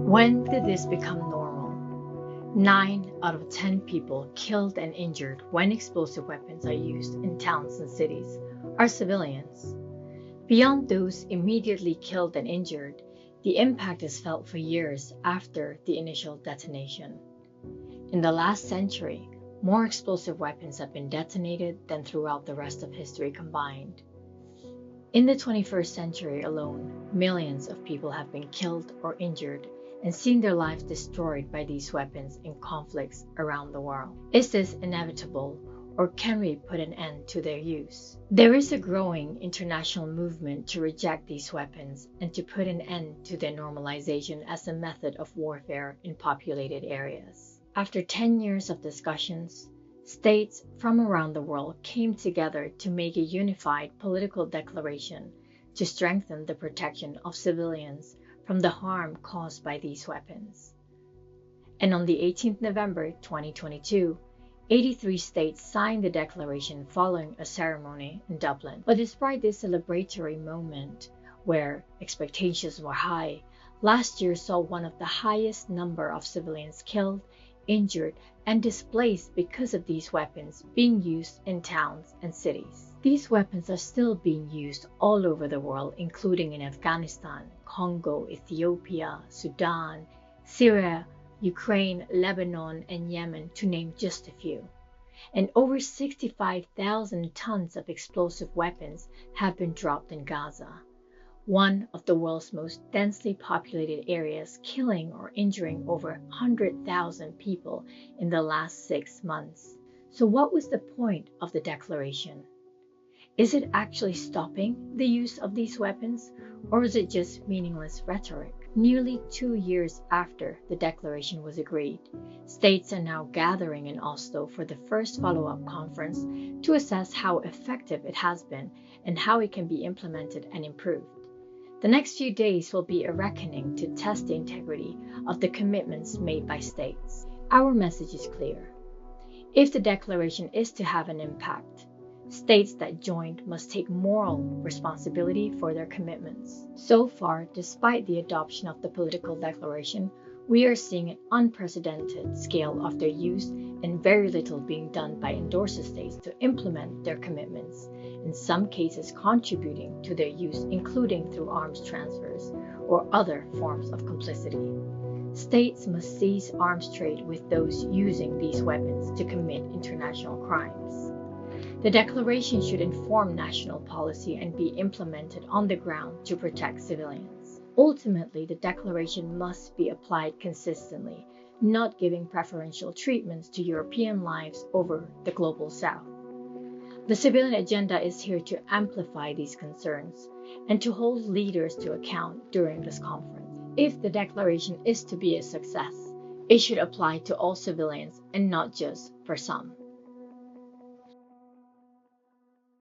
When did this become normal? 9 out of 10 people killed and injured when explosive weapons are used in towns and cities are civilians. Beyond those immediately killed and injured, the impact is felt for years after the initial detonation. In the last century, more explosive weapons have been detonated than throughout the rest of history combined. In the 21st century alone, millions of people have been killed or injured and seen their lives destroyed by these weapons in conflicts around the world. Is this inevitable, or can we put an end to their use? There is a growing international movement to reject these weapons and to put an end to their normalization as a method of warfare in populated areas. After 10 years of discussions, states from around the world came together to make a unified political declaration to strengthen the protection of civilians from the harm caused by these weapons. And on the 18th November 2022, 83 states signed the declaration following a ceremony in Dublin. But despite this celebratory moment, where expectations were high, last year saw one of the highest number of civilians killed, injured, and displaced because of these weapons being used in towns and cities. These weapons are still being used all over the world, including in Afghanistan, Congo, Ethiopia, Sudan, Syria, Ukraine, Lebanon, and Yemen, to name just a few. And over 65,000 tons of explosive weapons have been dropped in Gaza, one of the world's most densely populated areas, killing or injuring over 100,000 people in the last 6 months. So what was the point of the declaration? Is it actually stopping the use of these weapons, or is it just meaningless rhetoric? Nearly 2 years after the declaration was agreed, states are now gathering in Oslo for the first follow-up conference to assess how effective it has been and how it can be implemented and improved. The next few days will be a reckoning to test the integrity of the commitments made by states. Our message is clear. If the declaration is to have an impact, states that joined must take moral responsibility for their commitments. So far, despite the adoption of the political declaration, we are seeing an unprecedented scale of their use and very little being done by endorser states to implement their commitments, in some cases contributing to their use, including through arms transfers or other forms of complicity. States must cease arms trade with those using these weapons to commit international crimes. The declaration should inform national policy and be implemented on the ground to protect civilians. Ultimately, the declaration must be applied consistently, not giving preferential treatments to European lives over the global south. The civilian agenda is here to amplify these concerns and to hold leaders to account during this conference. If the declaration is to be a success, it should apply to all civilians and not just for some.